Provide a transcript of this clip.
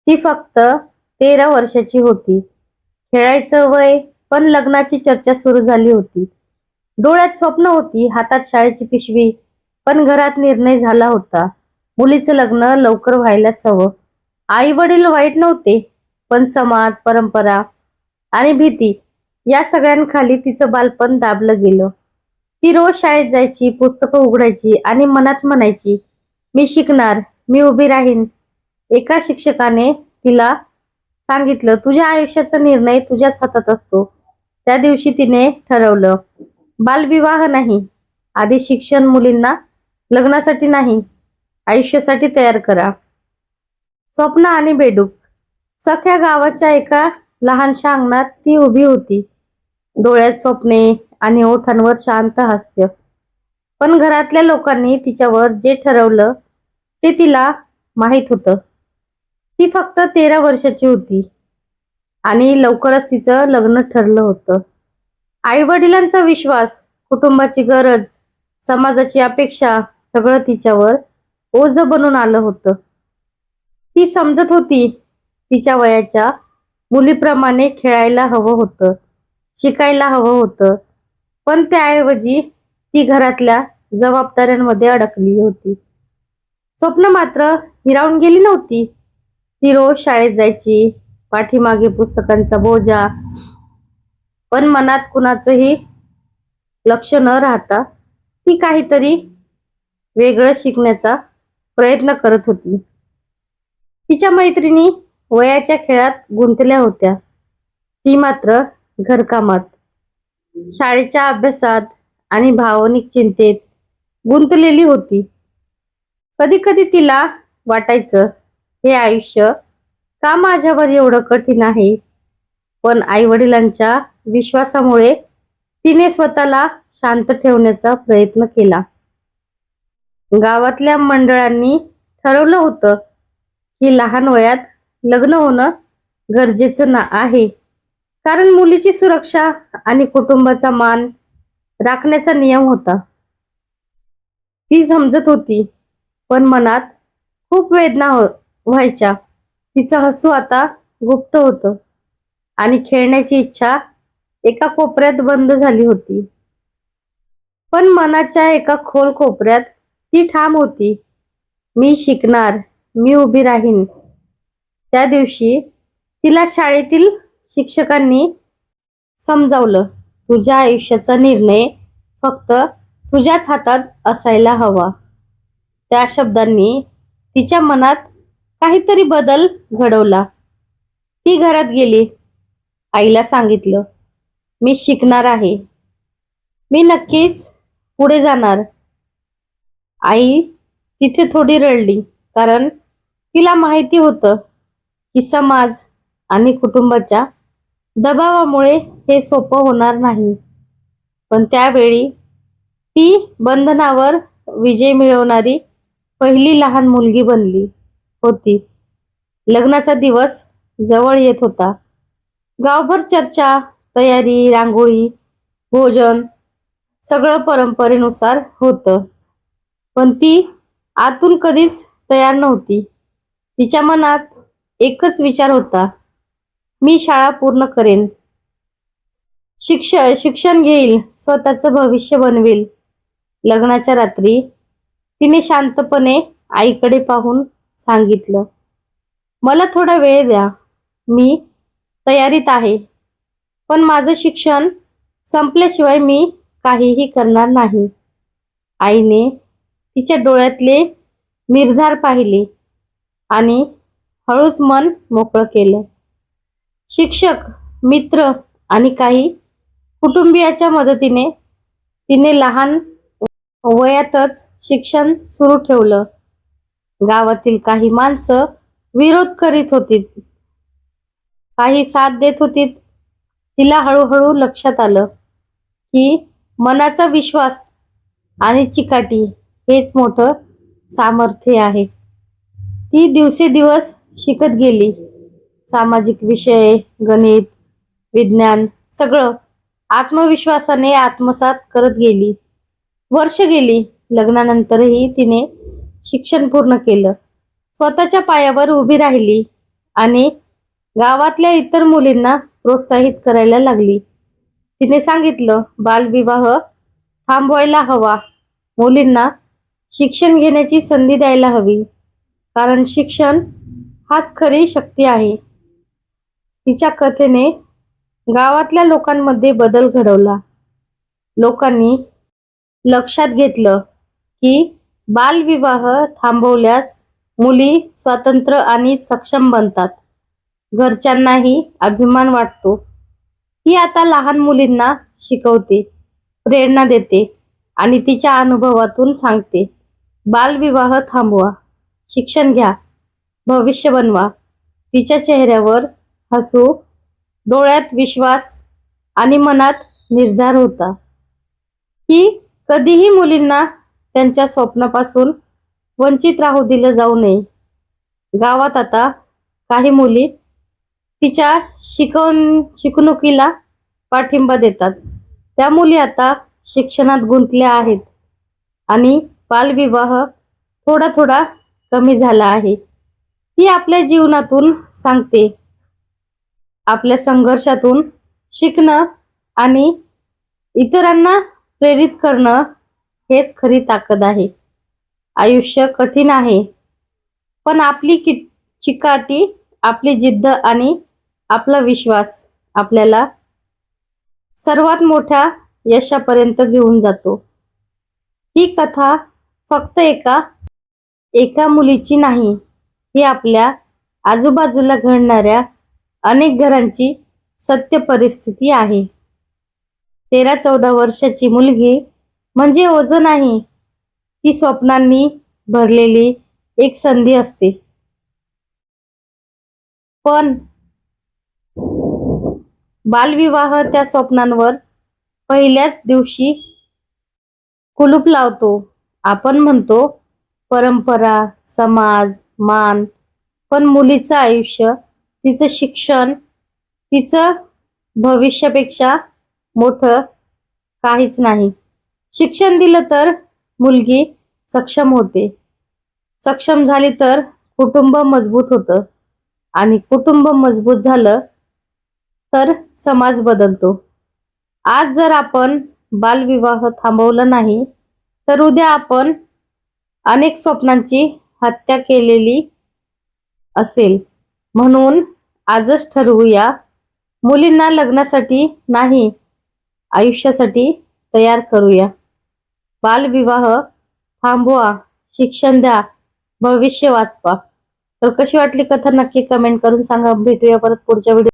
ती फक्त 13 वर्षाची होती. खेळायचं वय, पण लग्नाची चर्चा सुरू झाली होती. डोळ्यात स्वप्न होती, हातात शाळेची पिशवी, पण घरात निर्णय झाला होता. मुलीचं लग्न लवकर व्हायलाच हवं. आई वडील वाईट नव्हते, पण समाज, परंपरा आणि भीती या सगळ्यांखाली तिचं बालपण दाबलं गेलं. ती रोज शाळेत जायची, पुस्तकं उघडायची आणि मनात म्हणायची, मी शिकणार, मी उभी राहीन. एका शिक्षकाने तिला सांगितलं, तुझ्या आयुष्याचा निर्णय तुझ्याच हातात असतो. त्या दिवशी तिने ठरवलं, बालविवाह नाही. आधी शिक्षण, मुलींना लग्नासाठी नाही, आयुष्यासाठी तयार करा. स्वप्न आणि बेडूक. सख्या गावाच्या एका लहानशा अंगणात ती उभी होती. डोळ्यात स्वप्ने आणि ओठांवर शांत हास्य. पण घरातल्या लोकांनी तिच्यावर जे ठरवलं ते तिला माहित होतं. ती फक्त 13 वर्षाची होती आणि लवकरच तिचं लग्न ठरलं होतं. आई वडिलांचा विश्वास, कुटुंबाची गरज, समाजाची अपेक्षा सगळं तिच्यावर ओझं बनून आलं होतं. ती समजत होती, तिच्या वयाच्या मुलीप्रमाणे खेळायला हवं होतं, शिकायला हवं होतं, पण त्याऐवजी ती घरातल्या जबाबदाऱ्यांमध्ये अडकली होती. स्वप्न मात्र हिरावून गेली नव्हती. ती रोज शाळेत जायची, पाठीमागे पुस्तकांचा बोजा, पण मनात कुणाचंही लक्ष न राहता ती काहीतरी वेगळं शिकण्याचा प्रयत्न करत होती. तिच्या मैत्रिणी वयाच्या खेळात गुंतल्या होत्या. ती मात्र घरकामात, शाळेच्या अभ्यासात आणि भावनिक चिंतेत गुंतलेली होती. कधी कधी तिला वाटायचं, हे आयुष्य का माझ्यावर एवढं कठीण आहे? पण आई वडिलांच्या विश्वासामुळे तिने स्वतःला शांत ठेवण्याचा प्रयत्न केला. गावातल्या मंडळांनी ठरवलं होतं की लहान वयात लग्न होणं गरजेचं आहे, कारण मुलीची सुरक्षा आणि कुटुंबाचा मान राखण्याचा नियम होता. ती समजत होती, पण मनात खूप वेदना व्हायच्या. तिचं हसू आता गुप्त होतं आणि खेळण्याची इच्छा एका कोपऱ्यात बंद झाली होती. पण मनाच्या एका खोल कोपऱ्यात ती ठाम होती, मी शिकणार, मी उभी राहीन. त्या दिवशी तिला शाळेतील शिक्षकांनी समजावलं, तुझ्या आयुष्याचा निर्णय फक्त तुझ्याच हातात असायला हवा. त्या शब्दांनी तिच्या मनात काहीतरी बदल घडवला. ती घरात गेली, आईला सांगितलं, मी शिकणार आहे, मी नक्कीच पुढे जाणार. आई तिथे थोडी रडली, कारण तिला माहिती होतं की समाज आणि कुटुंबाच्या दबावामुळे हे सोपं होणार नाही. पण त्यावेळी ती बंधनावर विजय मिळवणारी पहिली लहान मुलगी बनली होती. लग्नाचा दिवस जवळ येत होता. गावभर चर्चा, तयारी, रांगोळी, भोजन सगळं परंपरेनुसार होतं. पण ती आतून कधीच तयार नव्हती. तिच्या मनात एकच विचार होता, मी शाळा पूर्ण करेन, शिक्षण घेईल, स्वतःचं भविष्य बनवेल. लग्नाच्या रात्री तिने शांतपणे आईकडे पाहून सांगितलं, मला थोडा वेळ द्या, मी तयारीत आहे, पण माझं शिक्षण संपल्याशिवाय मी काहीही करणार नाही. आईने तिच्या डोळ्यातले निर्धार पाहिले आणि हळूच मन मोकळं केलं. शिक्षक, मित्र आणि काही कुटुंबियाच्या मदतीने तिने लहान वयातच शिक्षण सुरू ठेवलं. गावातील काही माणसं विरोध करीत होती, काही साथ देत होती. तिला हळूहळू लक्षात आलं की मनाचा विश्वास आणि चिकाटी हेच मोठं सामर्थ्य आहे. ती दिवसेदिवस शिकत गेली. सामाजिक विषय, गणित, विज्ञान सगळं आत्मविश्वासाने आत्मसात करत गेली. वर्ष गेली. लग्नानंतरही तिने शिक्षण पूर्ण केलं. स्वतःच्या पायावर उभी राहिली आणि गावातल्या इतर मुलींना प्रोत्साहित करायला लागली. तिने सांगितलं, बालविवाह थांबवायला हवा, मुलींना शिक्षण घेण्याची संधी द्यायला हवी, कारण शिक्षण हाच खरी शक्ती आहे. तिच्या कथेने गावातल्या लोकांमध्ये बदल घडवला. लोकांनी लक्षात घेतलं की बालविवाह थांबवल्यास मुली स्वतंत्र आणि सक्षम बनतात. घरच्यांनाही अभिमान वाटतो. ती आता लहान मुलींना शिकवते, प्रेरणा देते आणि तिच्या अनुभवातून सांगते, बालविवाह थांबवा, शिक्षण घ्या, भविष्य बनवा. तिच्या चेहऱ्यावर हसू, डोळ्यात विश्वास आणि मनात निर्धार होता की कधीही मुलींना त्यांच्या स्वप्नापासून वंचित राहू दिलं जाऊ नये. गावात आता काही मुली तिच्या शिकवणुकीला पाठिंबा देतात. त्या मुली आता शिक्षणात गुंतल्या आहेत आणि बालविवाह थोडा थोडा कमी झाला आहे. ती आपल्या जीवनातून सांगते, आपल्या संघर्षातून शिकणं आणि इतरांना प्रेरित करणं हेच खरी ताकद आहे. आयुष्य कठीण आहे, पण आपली चिकाटी, आपली जिद्द आणि आपला विश्वास आपल्याला सर्वात मोठ्या यशापर्यंत घेऊन जातो. ही कथा फक्त एका मुलीची नाही, ही आपल्या आजूबाजूला घडणाऱ्या अनेक घरांची सत्य परिस्थिती आहे. 13-14 वर्षाची मुलगी म्हणजे ओझं नाही, ती स्वप्नांनी भरलेली एक संधी असते. पण बालविवाह त्या स्वप्नांवर पहिल्याच दिवशी कुलूप लावतो. आपण म्हणतो परंपरा, समाज, मान, पण मुलीचं आयुष्य, तिचं शिक्षण, तिचं भविष्यापेक्षा मोठं काहीच नाही. शिक्षण दिलं तर मुलगी सक्षम होते. सक्षम झाली तर कुटुंब मजबूत होतं आणि कुटुंब मजबूत झालं तर समाज बदलतो. आज जर आपण बालविवाह थांबवला नाही तर उद्या आपण अनेक स्वप्नांची हत्या केलेली असेल. म्हणून आजच ठरवूया, मुलींना लग्नासाठी नाही, आयुष्यासाठी तयार करूया. बालविवाह थांबवा, शिक्षण द्या, भविष्य वाचवा. तर कशी वाटली कथा नक्की कमेंट करून सांगा. भेटूया परत पुढच्या व्हिडिओ.